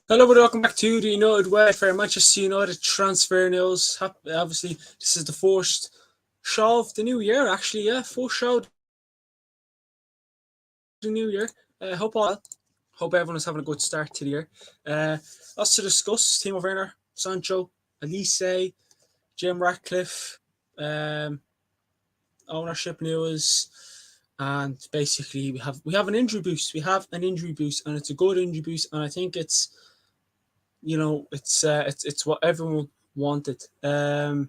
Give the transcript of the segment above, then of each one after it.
Hello, everybody. Welcome back to the United Way for Manchester United transfer news. Obviously, this is the first show of the new year. Actually, yeah, first show of the new year. Hope everyone is having a good start to the year. Lots to discuss. Team of Werner, Sancho, Olise, Jim Ratcliffe, um, ownership news, and basically we have an injury boost. We have an injury boost, and it's a good injury boost. And I think it's what everyone wanted. But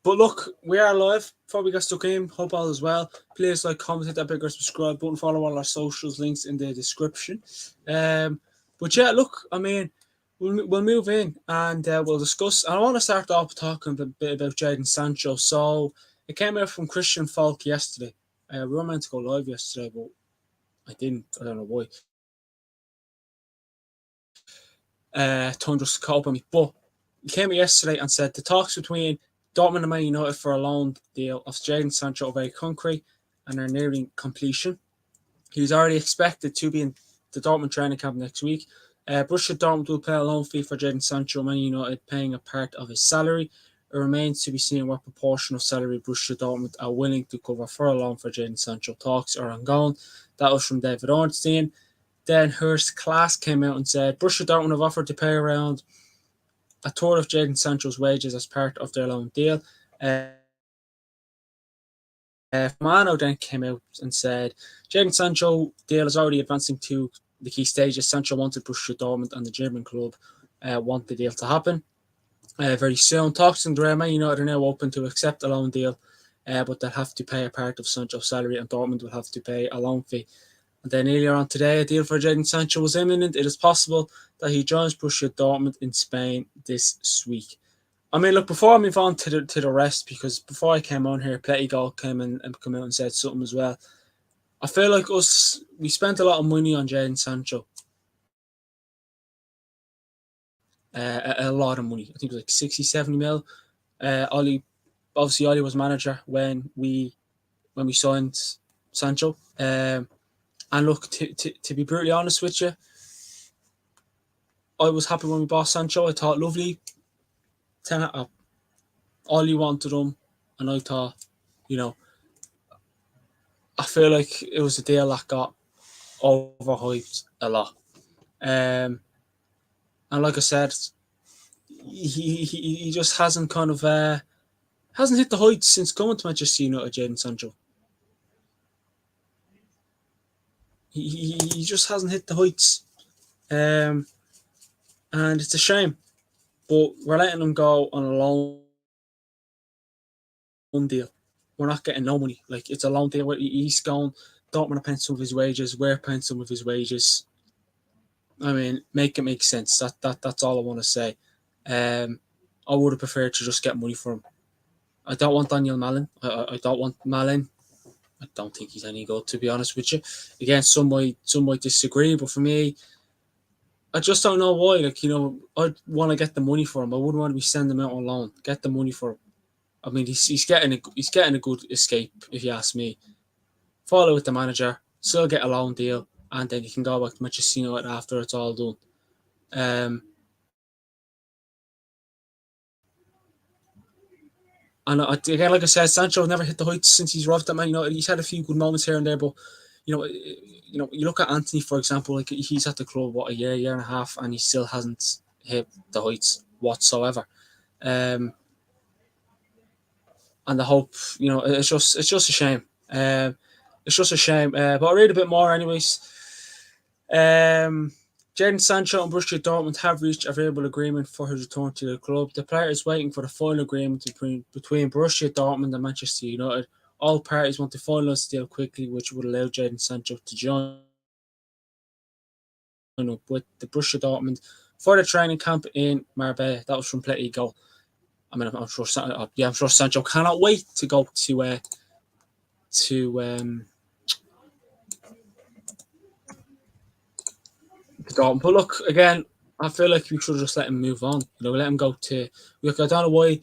look, we are live. Before we get stuck in, hope all is well. Please like, comment, hit that bigger subscribe button, follow all our socials, links in the description. But yeah, look, I mean, we'll move in and we'll discuss. And I want to start off talking a bit about Jadon Sancho. So it came out from Christian Falk yesterday. We were meant to go live yesterday, but I didn't. I don't know why. Time just caught up on me. But he came out yesterday and said the talks between Dortmund and Man United for a loan deal of Jadon Sancho are very concrete and are nearing completion. He's already expected to be in the Dortmund training camp next week. Borussia Dortmund will pay a loan fee for Jadon Sancho, Man United paying a part of his salary. It remains to be seen what proportion of salary Borussia Dortmund are willing to cover for a loan for Jadon Sancho. Talks are ongoing. That was from David Ornstein. Then Hurst Class came out and said Borussia Dortmund have offered to pay around a third of Jadon Sancho's wages as part of their loan deal. Mano then came out and said Jadon Sancho deal is already advancing to the key stages. Sancho wanted Borussia Dortmund and the German club want the deal to happen very soon. Talks in the Man United are now open to accept a loan deal, but they'll have to pay a part of Sancho's salary and Dortmund will have to pay a loan fee. And then earlier on today, a deal for Jadon Sancho was imminent. It is possible that he joins Borussia Dortmund in Spain this week. I mean, look, before I move on to the rest, because before I came on here, Plettigol came in and come out and said something as well. I feel like we spent a lot of money on Jadon Sancho. A lot of money. I think it was like 60, 70 mil. Ollie was manager when we signed Sancho. And look, to be brutally honest with you, I was happy when we bought Sancho. I thought lovely. 10 out of Ollie wanted him, and I thought, I feel like it was a deal that got overhyped a lot. And like I said, he just hasn't hasn't hit the heights since coming to Manchester United. Jadon Sancho, he just hasn't hit the heights, and it's a shame. But we're letting him go on a loan deal. We're not getting no money. Like, it's a loan deal where he's gone. Dortmund are paying some of his wages. We're paying some of his wages. I mean, make it make sense. That's all I want to say. I would have preferred to just get money for him. I don't want Daniel Malin. I don't want Malin. I don't think he's any good, to be honest with you. Again, some might disagree, but for me, I just don't know why. Like, I want to get the money for him. I wouldn't want to be sending him out on loan. Get the money for him. I mean, he's getting a good escape, if you ask me. Follow with the manager, still get a loan deal, and then you can go back to Manchester United after it's all done. And again, like I said, Sancho never hit the heights since he's arrived at Man United. He's had a few good moments here and there, but you look at Anthony, for example. Like, he's at the club a year and a half, and he still hasn't hit the heights whatsoever. And the hope, it's just a shame. It's just a shame. But I'll read a bit more, anyways. Jadon Sancho and Borussia Dortmund have reached a verbal agreement for his return to the club. The player is waiting for the final agreement between Borussia Dortmund and Manchester United. All parties want to finalise the deal quickly, which would allow Jadon Sancho to join up with the Borussia Dortmund for the training camp in Marbella. That was from Pletty Goal. I mean, I'm sure Sancho cannot wait to go to Dortmund. But look, again, I feel like we should have just let him move on. Let him go to. Look, I don't know why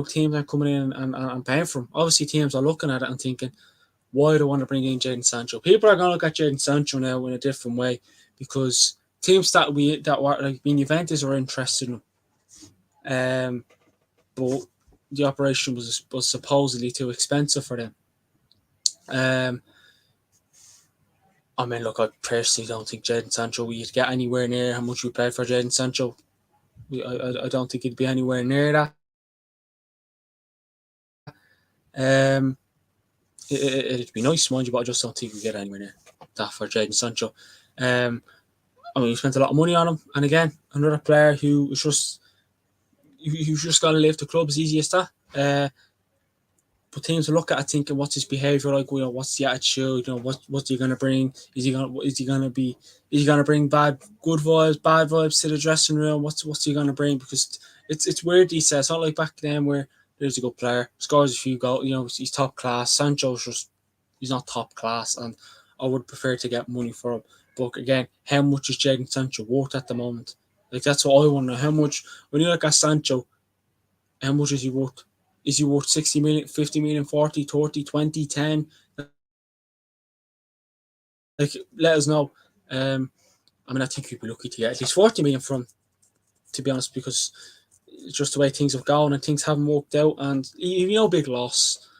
teams are coming in and paying for him. Obviously, teams are looking at it and thinking, why do I want to bring in Jadon Sancho? People are going to look at Jadon Sancho now in a different way because teams that were like being Juventus were interested in him, but the operation was supposedly too expensive for them. I mean, look, I personally don't think Jadon Sancho would get anywhere near how much we paid for Jadon Sancho. I don't think he'd be anywhere near that. Um, it'd be nice, mind you, but I just don't think we get anywhere near that for Jadon Sancho. I mean, we spent a lot of money on him, and again, another player who's just got to leave the club as easy as that. But teams will look at it thinking, what's his behaviour like? You know, what's the attitude? You know, what's he going to bring? Is he going to bring good vibes, bad vibes to the dressing room? What's he going to bring? Because it's weird. He says, it's not like back then where there's a good player, scores a few goals. You know, he's top class. Sancho's just he's not top class, and I would prefer to get money for him. But again, how much is Jadon Sancho worth at the moment? Like, that's what I want to know. How much, when you look at Sancho, how much is he worth? Is he worth 60 million, 50 million, 40, 30, 20, 10? Like, let us know. I mean, I think we'd be lucky to get at least 40 million from, to be honest, because it's just the way things have gone and things haven't worked out. And, big loss.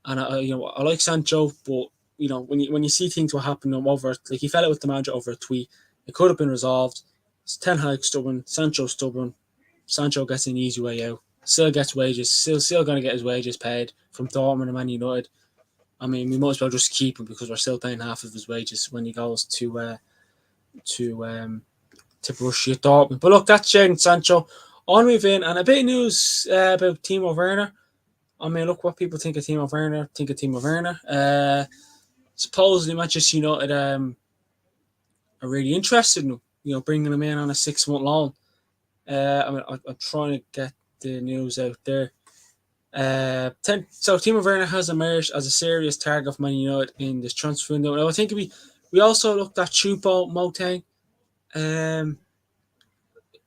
And, I like Sancho, but, when you see things were happening over, like, he fell out with the manager over a tweet. It could have been resolved. It's Ten Hag stubborn, Sancho stubborn. Sancho gets an easy way out. Still gets wages. Still going to get his wages paid from Dortmund and Man United. I mean, we might as well just keep him because we're still paying half of his wages when he goes to Borussia Dortmund. But look, that's Jadon Sancho. On move in, and a bit of news about Timo Werner. I mean, look what people think of Timo Werner. Supposedly Manchester United are really interested in him. Bringing him in on a 6-month loan. I mean, I'm trying to get the news out there. So Timo Werner has emerged as a serious target of Man United in this transfer window. Now, I think we also looked at Choupo-Moting.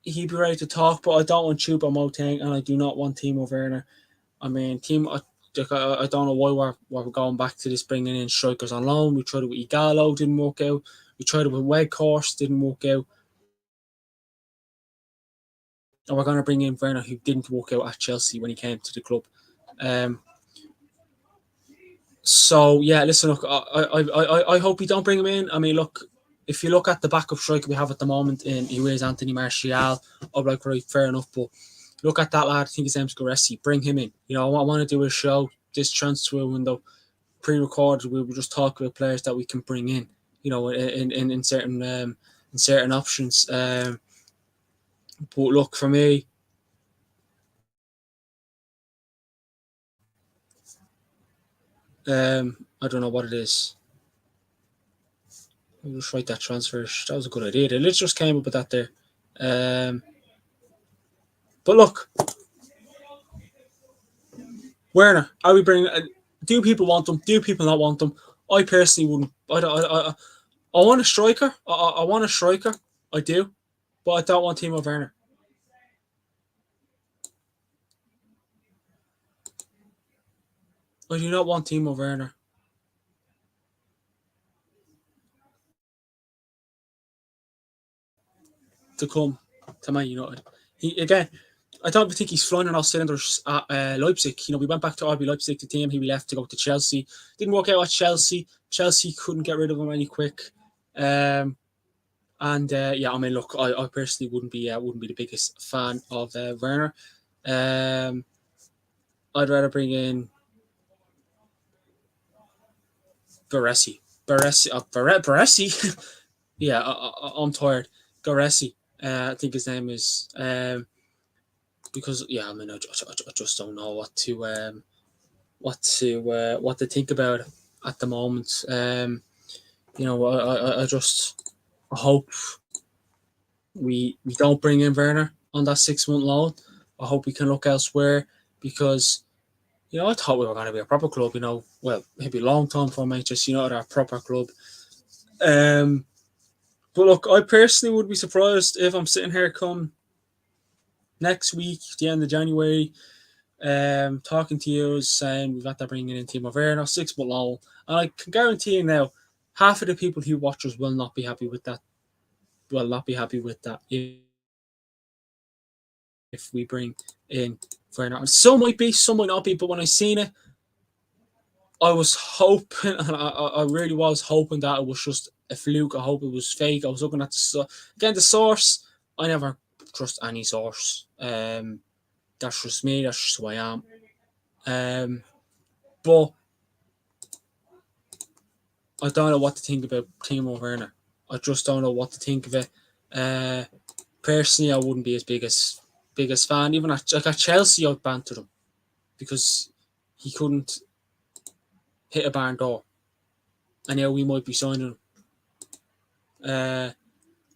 He'd be ready to talk, but I don't want Choupo-Moting, and I do not want Timo Werner. I mean, I don't know why we're going back to this, bringing in strikers on loan. We tried it with Igalo, didn't work out. We tried it with Weghorst, didn't work out. And we're going to bring in Werner, who didn't work out at Chelsea when he came to the club. So yeah, listen, look, I hope we don't bring him in. I mean, look, if you look at the backup striker we have at the moment, and he is Anthony Martial, I'm like, right, fair enough. But look at that lad. I think his name's Goretzka. Bring him in. I want to do a show this transfer window, pre-recorded. We will just talk about players that we can bring in. In certain options. But look, for me, I don't know what it is. I'll just write that transfer. That was a good idea. It just came up with that there. But look, Werner, are we bringing? Do people want them? Do people not want them? I personally wouldn't. I want a striker. I want a striker. I do, but I don't want Timo Werner. I do not want Timo Werner to come to Man United. I don't think he's flying on all cylinders at Leipzig. We went back to RB Leipzig to team. He left to go to Chelsea. Didn't work out at Chelsea. Chelsea couldn't get rid of him any quick. I mean, look, I personally wouldn't be the biggest fan of Werner. I'd rather bring in Baresi. Yeah, I'm tired. Baresi. I think his name is. Because I mean, I just don't know what to think about it at the moment. I just hope we don't bring in Werner on that 6-month loan. I hope we can look elsewhere because I thought we were going to be a proper club. Well, maybe long term for Manchester United, our proper club. But look, I personally would be surprised if I'm sitting here come next week, the end of January, talking to you, saying we've got to bring in Timo Werner, 6-month loan. And I can guarantee you now, half of the people who watch us will not be happy with that will not be happy with that if we bring in Werner. Some might be, some might not be, but when I seen it, I was hoping, and I really was hoping that it was just a fluke. I hope it was fake. I was looking at the source. I never trust any source. That's just me. That's just who I am. But I don't know what to think about Timo Werner. I just don't know what to think of it. Personally, I wouldn't be his biggest fan. Even at Chelsea, I'd banter him because he couldn't hit a barn door, and now we might be signing him.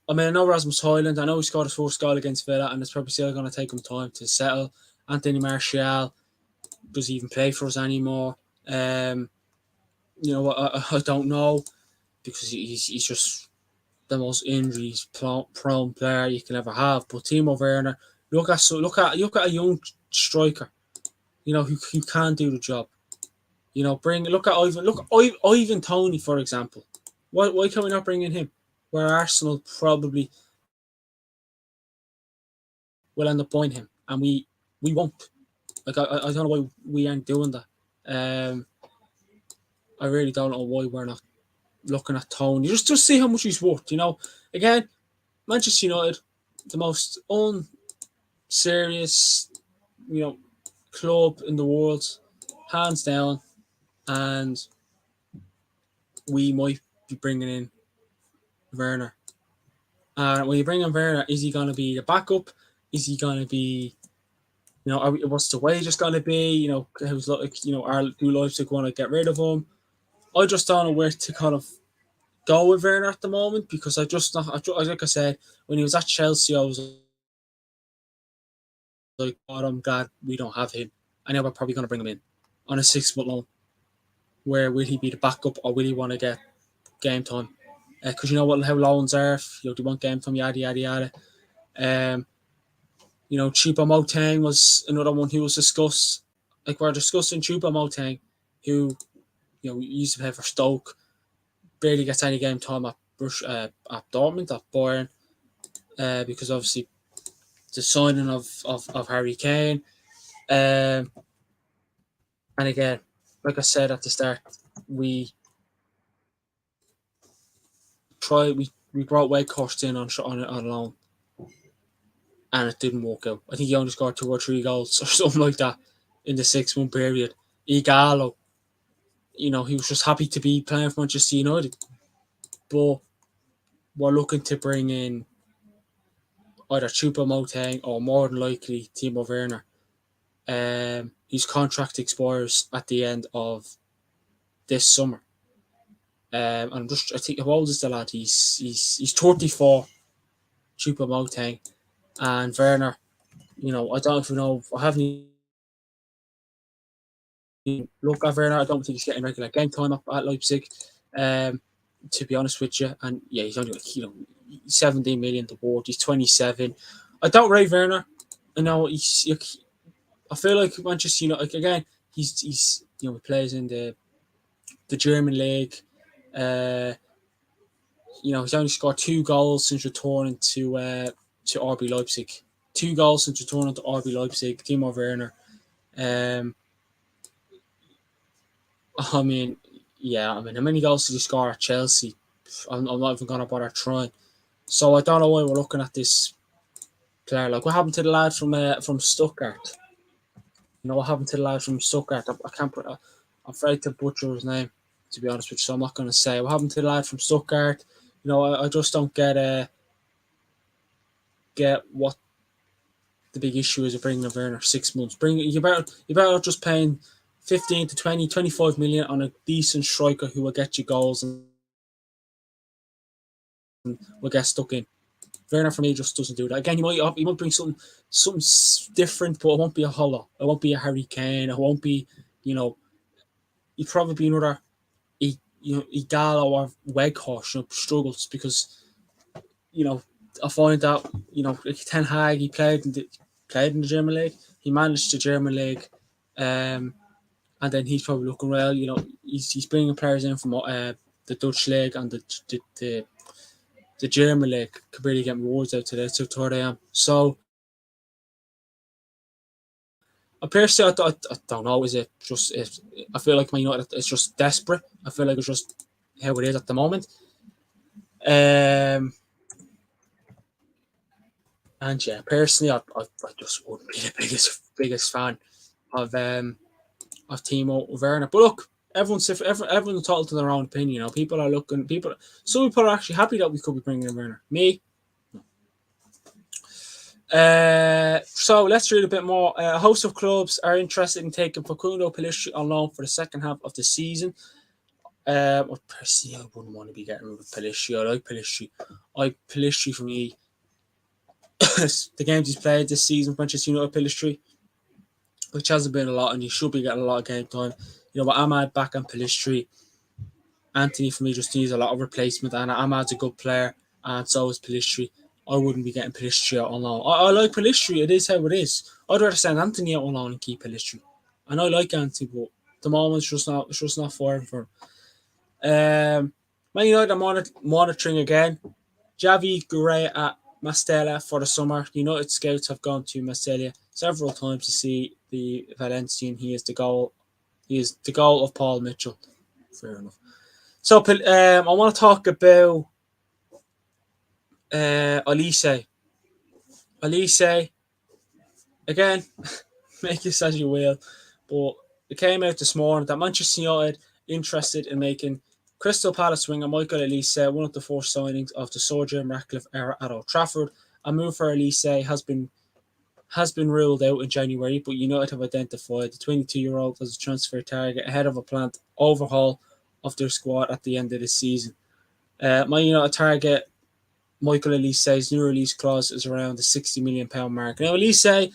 I mean, I know Rasmus Højlund. I know he scored his first goal against Villa, and it's probably still going to take him time to settle. Anthony Martial does he even play for us anymore? I don't know because he's just the most injuries prone player you can ever have. But Timo Werner, look at a young striker, who can do the job. Look at Ivan Toney, for example. Why can we not bring in him? Where Arsenal probably will end up buying him, and we won't. Like I don't know why we aren't doing that. I really don't know why we're not looking at Tony. Just see how much he's worth. Again, Manchester United, the most unserious, club in the world, hands down, and we might be bringing in Werner. And when you bring in Werner, is he going to be the backup? Is he going to be, what's the wages going to be? Who's like, do Leipzig want to get rid of him? I just don't know where to kind of go with Werner at the moment because like I said, when he was at Chelsea, I was like, oh, I'm glad we don't have him. I know we're probably going to bring him in on a 6-month loan. Where will he be the backup or will he want to get game time? Because you know how loans are. Do you want game time? Yada yada yada. Choupo-Moting was another one who was discussed. Like we're discussing Choupo-Moting, who used to play for Stoke, barely gets any game time at Dortmund, at Bayern, because obviously the signing of Harry Kane. And again, like I said at the start, we brought Wakehurst in on loan, and it didn't work out. I think he only scored 2 or 3 goals or something like that in the 6-month period. Igalo, he was just happy to be playing for Manchester United, but we're looking to bring in either Choupo-Moting or more than likely Timo Werner. His contract expires at the end of this summer. And I think how old is the lad? He's 34. Choupo-Moting and Werner. I don't even know. I haven't even looked at Werner. I don't think he's getting regular game time up at Leipzig. To be honest with you, and yeah, he's only 17 million to board. He's 27. I don't rate Werner. I feel like Manchester United again. He's he plays in the German league. He's only scored 2 goals since returning to RB Leipzig. 2 goals since returning to RB Leipzig. Timo Werner. How many goals did he score at Chelsea? I'm not even going to bother trying. So I don't know why we're looking at this player. Like, what happened to the lad from Stuttgart? What happened to the lad from Stuttgart? I can't put. I'm afraid to butcher his name, to be honest with you. So I'm not going to say what happened to the lad from Stuttgart. I just don't get what the big issue is of bringing a Werner 6 months. You better just paying 15 to 20, 25 million on a decent striker who will get you goals and will get stuck in. Werner for me just doesn't do that. Again, he might bring something different, but it won't be a whole lot. It won't be a Harry Kane. It won't be, he'll probably be another Igalo or Weghorst, struggles because, I find that, Ten Hag, he played in the German league. He managed the German league, and then he's probably looking he's bringing players in from the Dutch league and the the German league could really get my words out today. That's how tired I am. So, personally, I don't know. Is it just? I feel like Man United is just desperate. I feel like it's just how it is at the moment. Um, and yeah, personally, I just wouldn't be the biggest fan of Timo Werner. But look, everyone's entitled to their own opinion. You know, people are looking. Some people are actually happy that we could be bringing in Werner. Me. So let's read a bit more. A host of clubs are interested in taking Facundo Pellistri on loan for the second half of the season. Personally, I wouldn't want to be getting rid of Pellistri. I like Pellistri. Pellistri for me, the games he's played this season, Manchester United Pellistri, which hasn't been a lot, and he should be getting a lot of game time. You know, but Ahmad back on Pellistri. Anthony for me just needs a lot of replacement, and Ahmad's a good player, and so is Pellistri. I wouldn't be getting Pellistri out on loan. I like Pellistri. It is how it is. I'd rather send Anthony out on loan and keep Pellistri. And I like Anthony, but at the moment it's just not for him. Man United are monitoring again. Javi Gurrea at Mestalla for the summer. United scouts have gone to Mestalla several times to see the Valencian. He is the goal of Paul Mitchell. Fair enough. So I want to talk about Olise. Olise, again, make this as you will, but it came out this morning that Manchester United interested in making Crystal Palace winger Michael Olise one of the first signings of the Sir Jim Ratcliffe era at Old Trafford. A move for Olise has been ruled out in January, but United have identified the 22-year-old as a transfer target ahead of a planned overhaul of their squad at the end of the season. Man United target Michael Olise's new release clause is around the £60 million mark. Now, Olise,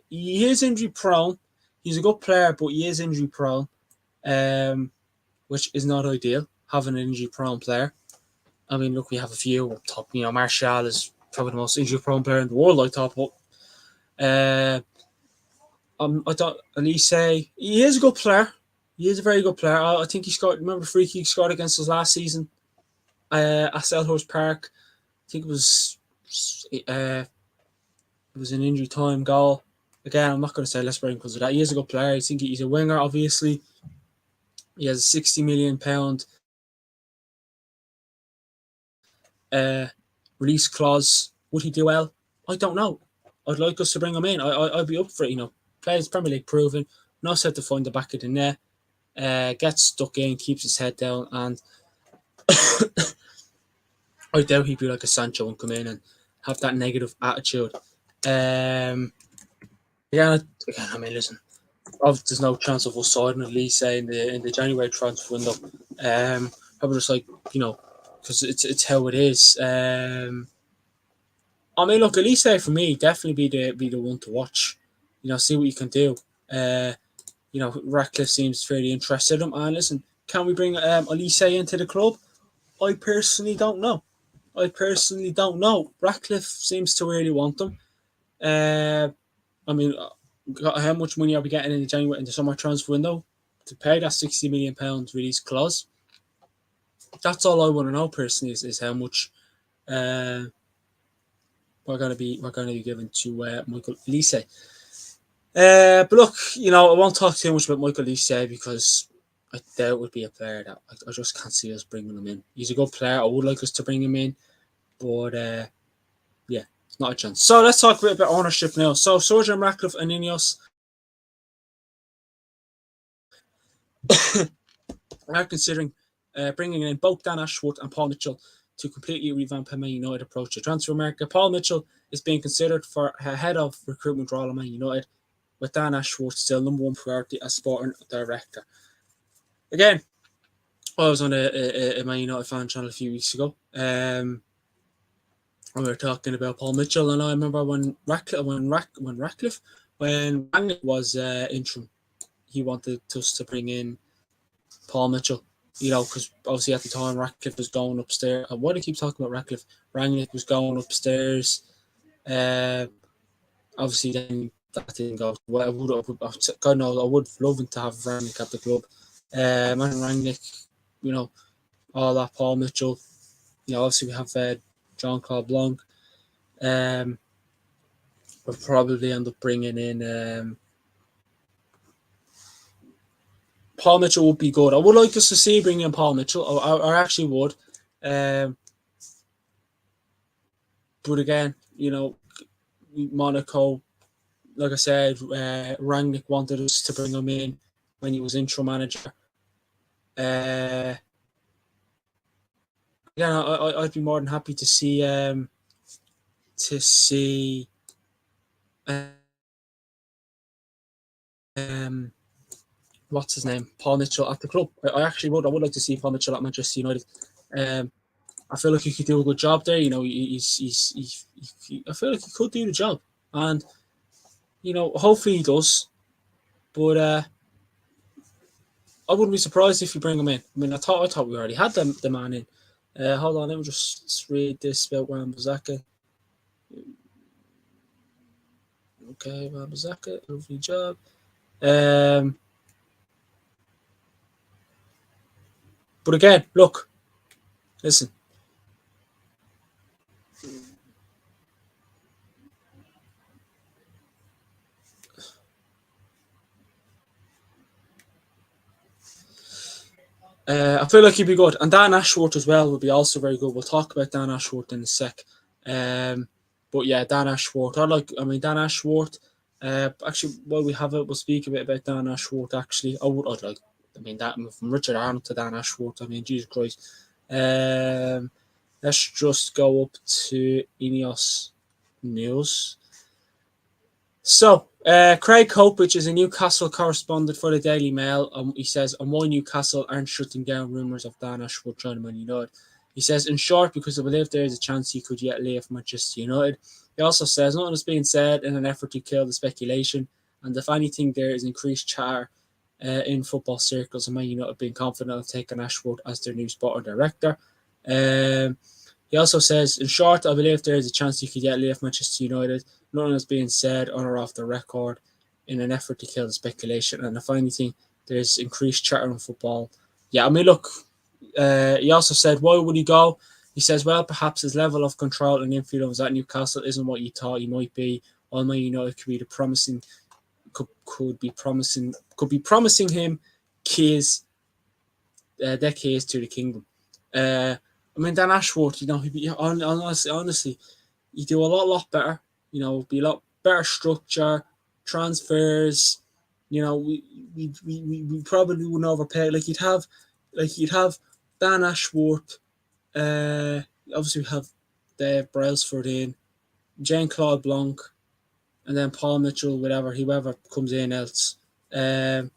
he is injury prone. He's a good player, but he is injury prone, which is not ideal, having an injury prone player. I mean, look, we have a few up top. You know, Martial is probably the most injury prone player in the world, I thought. But I thought Olise, he is a good player. He is a very good player. I think he scored. Remember the free kick he scored against us last season at Selhurst Park? I think it was an injury time goal. Again, I'm not going to say let's bring because of that. He is a good player. I think he's a winger. Obviously, he has a £60 million release clause. Would he do well? I don't know. I'd like us to bring him in. I'd be up for it. You know, plays Premier League proven, knows how to find the back of the net, gets stuck in, keeps his head down, and I doubt he'd be like a Sancho and come in and have that negative attitude. I mean, listen, there's no chance of us signing Olise in the January transfer window. Probably just like, you know, because it's how it is. I mean, look, Olise for me definitely be the one to watch. You know, see what you can do. You know, Ratcliffe seems fairly interested in him. And listen, can we bring Olise into the club? I personally don't know. Ratcliffe seems to really want them. I mean, how much money are we getting in the summer transfer window to pay that £60 million release clause? That's all I want to know personally is how much we're going to be given to Michael Olise. But look, you know, I won't talk too much about Michael Olise because I doubt it would be a player that I just can't see us bringing him in. He's a good player. I would like us to bring him in, but yeah, it's not a chance. So let's talk a bit about ownership now. So Sir Jim Ratcliffe and Ineos are considering bringing in both Dan Ashworth and Paul Mitchell to completely revamp how Man United approach the transfer market. Paul Mitchell is being considered for a head of recruitment role at Man United, with Dan Ashworth still number one priority as sporting director. Again, I was on a Man United fan channel a few weeks ago. We were talking about Paul Mitchell, and I remember when Ratcliffe was interim, he wanted us to bring in Paul Mitchell. You know, because obviously at the time Ratcliffe was going upstairs. Why do I keep talking about Ratcliffe? Rangnick was going upstairs. Obviously then that didn't go well. God knows, I would love him to have Rangnick at the club. Man Rangnick, you know, all that Paul Mitchell. Obviously we have Jean-Claude Blanc. We'll probably end up bringing in Paul Mitchell would be good. I would like us to see bring in Paul Mitchell. I actually would. But again, Monaco, like I said, Rangnick wanted us to bring him in when he was intro manager. Again, I'd be more than happy to see what's his name, Paul Mitchell at the club. I actually would. I would like to see Paul Mitchell at Manchester United. I feel like he could do a good job there. I feel like he could do the job, and hopefully he does. But I wouldn't be surprised if you bring him in. I mean, I thought we already had the man in. Hold on, let me just read this about Wan-Bissaka. Okay, Wan-Bissaka, lovely job. But again, look, listen. I feel like he'd be good. And Dan Ashworth as well would be also very good. We'll talk about Dan Ashworth in a sec. But yeah, Dan Ashworth. Dan Ashworth. Actually, while we have it, we'll speak a bit about Dan Ashworth. Actually, I'd like. That from Richard Arnold to Dan Ashworth. Jesus Christ. Let's just go up to Ineos news. So, Craig Hope, which is a Newcastle correspondent for the Daily Mail, he says, and why Newcastle aren't shutting down rumours of Dan Ashworth joining Man United. He says, in short, because I believe there is a chance he could yet leave Manchester United. He also says, nothing is being said in an effort to kill the speculation, and if anything, there is increased chatter in football circles, and Man United being confident of taking Ashworth as their new sporting director. He also says, in short, I believe there is a chance he could yet leave Manchester United. Nothing is being said on or off the record in an effort to kill the speculation. And if anything, there's increased chatter in football. Yeah, look, he also said, why would he go? He says, well, perhaps his level of control and influence at Newcastle isn't what you thought he might be. While Man United could be promising him keys, their keys to the kingdom. Dan Ashworth, honestly, you do a lot better. Be a lot better structure, transfers. We probably wouldn't overpay. You'd have Dan Ashworth. Obviously we have the Brailsford in, Jean-Claude Blanc, and then Paul Mitchell, whoever comes in else. That'd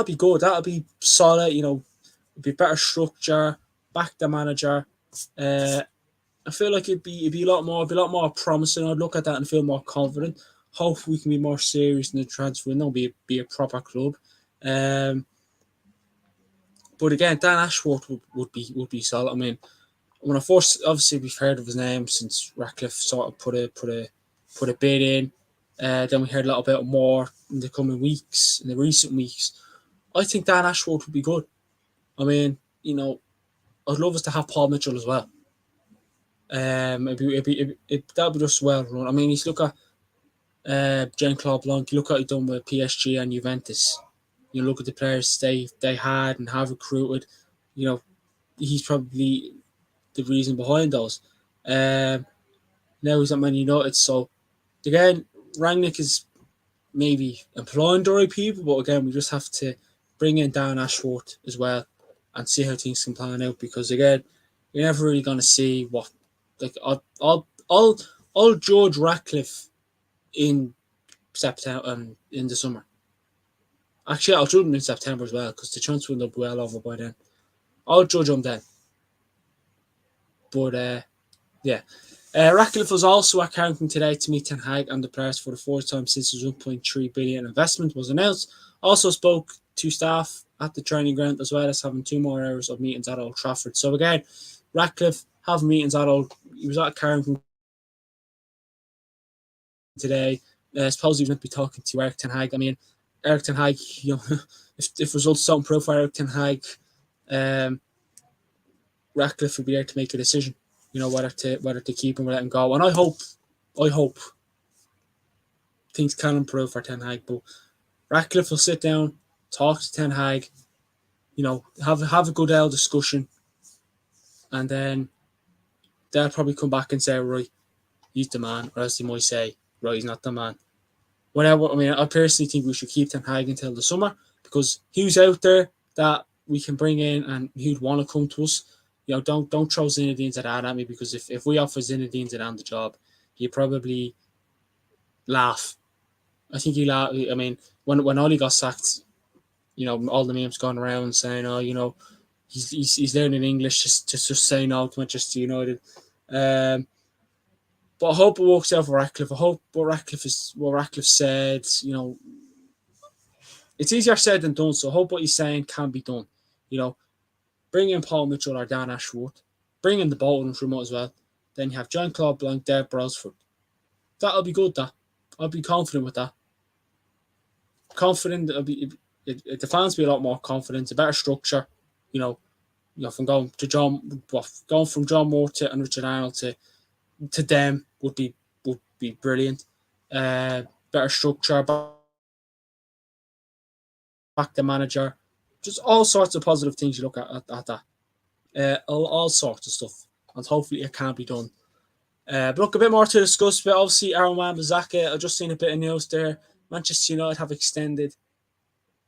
be good. That'd be solid. It'd be better structure. Back the manager. I feel like it'd be a lot more promising. I'd look at that and feel more confident. Hopefully, we can be more serious in the transfer window, be a proper club. But again, Dan Ashworth would be solid. When I first, obviously, we've heard of his name since Ratcliffe sort of put a bid in. Then we heard a little bit more in the recent weeks. I think Dan Ashworth would be good. I'd love us to have Paul Mitchell as well. That'd be just well run. You look at Jean-Claude Blanc, you look at what he's done with PSG and Juventus. You look at the players they had and have recruited. He's probably the reason behind those. Now he's at Man United, so again, Rangnick is maybe employing the right people, but again, we just have to bring in Dan Ashworth as well and see how things can plan out, because again, you're never really going to see what. I'll judge Ratcliffe in September and in the summer. Actually, I'll judge him in September as well, because the transfer window will be well over by then. I'll judge him then. But yeah. Ratcliffe was also at Carrington today to meet Ten Hag and the players for the fourth time since his 1.3 billion investment was announced. Also spoke to staff at the training ground, as well as having 2 more hours of meetings at Old Trafford. So again, Ratcliffe having meetings at he was at Carrington today. I suppose he was meant to be talking to Eric Ten Hag. Eric Ten Hag, if results don't improve for Eric Ten Hag, Ratcliffe will be there to make a decision. Whether to keep him or let him go. And I hope things can improve for Ten Hag. But Ratcliffe will sit down, talk to Ten Hag, have a good old discussion, and then they'll probably come back and say, right, he's the man, or else they might say, right, he's not the man. Whatever. I mean, I personally think we should keep Ten Hag until the summer because he's out there that we can bring in and he'd want to come to us. Don't throw Zinedine Zidane at me because if we offer Zinedine Zidane the job, he'd probably laugh. I think he laugh. I mean, when Oli got sacked, all the memes going around saying, oh, he's learning English just say no to Manchester United. But I hope it works out for Ratcliffe. I hope what Ratcliffe said, it's easier said than done. So I hope what he's saying can be done. Bring in Paul Mitchell or Dan Ashworth. Bring in the Bolton from as well. Then you have Jean-Claude Blanc, Dave Brailsford. That'll be good, that. I'll be confident with that. Confident, the fans will be a lot more confident, a better structure. From going from John Moore and Richard Arnold to them would be brilliant. Better structure, back the manager, just all sorts of positive things you look at that. All sorts of stuff, and hopefully it can be done. But look, a bit more to discuss. But obviously, Aaron Wan-Bissaka, I've just seen a bit of news there. Manchester United have extended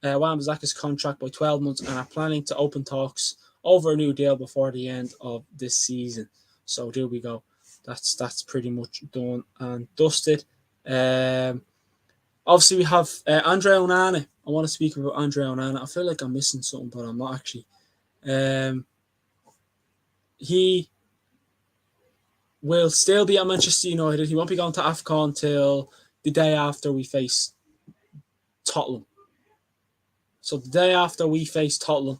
Wan-Bissaka's contract by 12 months and are planning to open talks over a new deal before the end of this season. So there we go. That's pretty much done and dusted. Obviously, we have Andre Onana. I want to speak about Andre Onana. I feel like I'm missing something, but I'm not actually. He will still be at Manchester United. He won't be going to AFCON until the day after we face Tottenham. So the day after we face Tottenham,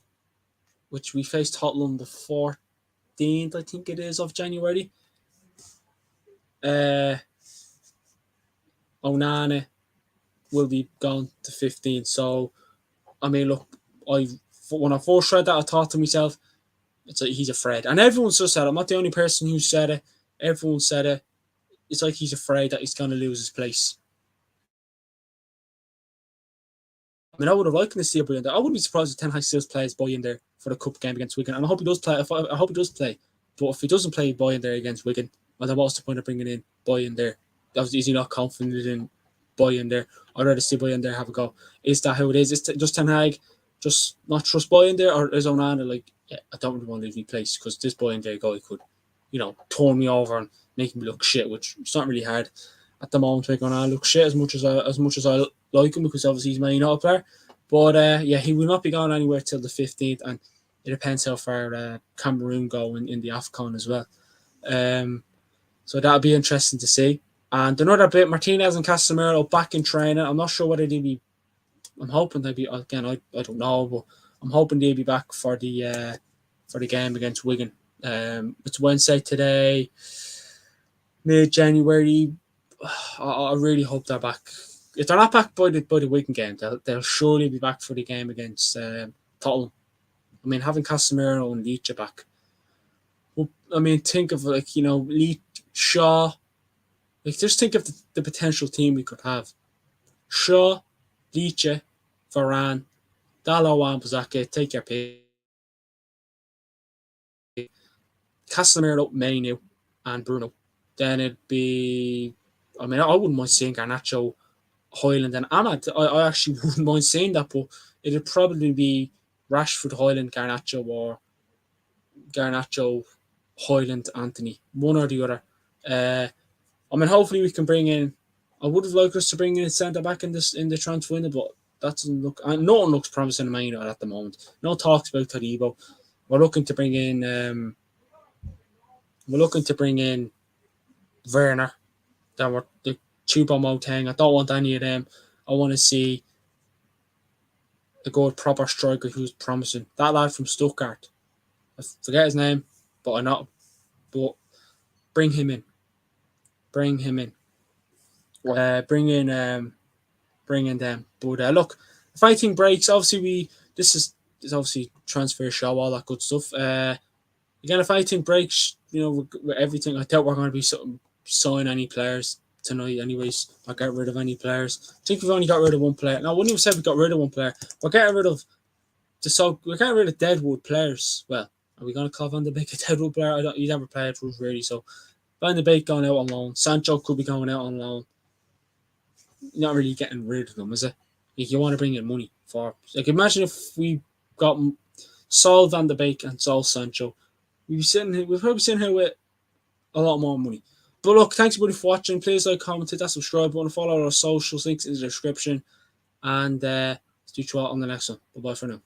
which we face Tottenham the 14th, I think it is, of January. Onana will be gone to 15. So, I mean, look, when I first read that, I thought to myself, he's afraid. And everyone's just said it. I'm not the only person who said it. Everyone said it. It's like he's afraid that he's going to lose his place. I mean, I would have liked to see a boy in there. I wouldn't be surprised if Ten Hag still plays boy in there for the cup game against Wigan. And I hope he does play. I hope he does play. But if he doesn't play boy in there against Wigan, then what's the point of bringing in boy in there? Is he not confident in boy in there? I'd rather see boy in there have a go. Is that how it is? Is just Ten Hag just not trust boy in there, or is Onana like, yeah, I don't really want to leave my place because this boy in there guy could, turn me over and make me look shit, which it's not really hard at the moment. Like Onana look shit as much as I like him because obviously he's my United player. But he will not be going anywhere till the 15th, and it depends how far Cameroon go in the AFCON as well. So that'll be interesting to see. And another bit, Martinez and Casemiro back in training. I'm not sure whether they'll be. I'm hoping they'll be again. I don't know, but I'm hoping they'll be back for the game against Wigan. It's Wednesday today, mid-January. I really hope they're back. If they're not back by the Wigan game, they'll surely be back for the game against Tottenham. I mean, having Casemiro and Leach back. Well, I mean, think of Leach, Shaw. Like, just think of the potential team we could have. Shaw, Leach, Varane, Dalot, Wan-Bissaka, take your pick. Casemiro, Mainu, and Bruno. Then it'd be. I mean, I wouldn't mind seeing Garnacho, Højlund, and Ahmad. I actually wouldn't mind seeing that, but it'd probably be Rashford, Højlund, Garnacho, or Garnacho, Højlund, Anthony. One or the other. I mean, hopefully we can bring in. I would have liked us to bring in a centre back in the transfer window, but that doesn't look. No one looks promising in Man United at the moment. No talks about Todibo. We're looking to bring in. Werner. That were the Choupo-Moting. I don't want any of them. I want to see a good proper striker who's promising. That lad from Stuttgart. I forget his name, but I know. But bring him in. Bring in them. But look, if anything breaks, obviously this is obviously transfer show, all that good stuff. again, if anything breaks, with everything, I doubt we're going to be sign any players tonight. Anyways, or get rid of any players. I think we've only got rid of one player. No, I wouldn't even say we got rid of one player. We're getting rid of Deadwood players. Well, are we going to call Van de Beek a Deadwood player? He never played for us really. So Van de Beek going out on loan. Sancho could be going out on loan. You're not really getting rid of them, is it? Like, you want to bring in money for. Like, imagine if we got sold Van de Beek and sold Sancho. We'd probably be sitting here with a lot more money. But look, thanks everybody for watching. Please like, comment, hit that subscribe button, follow our socials, links in the description, and see you all on the next one. Bye bye for now.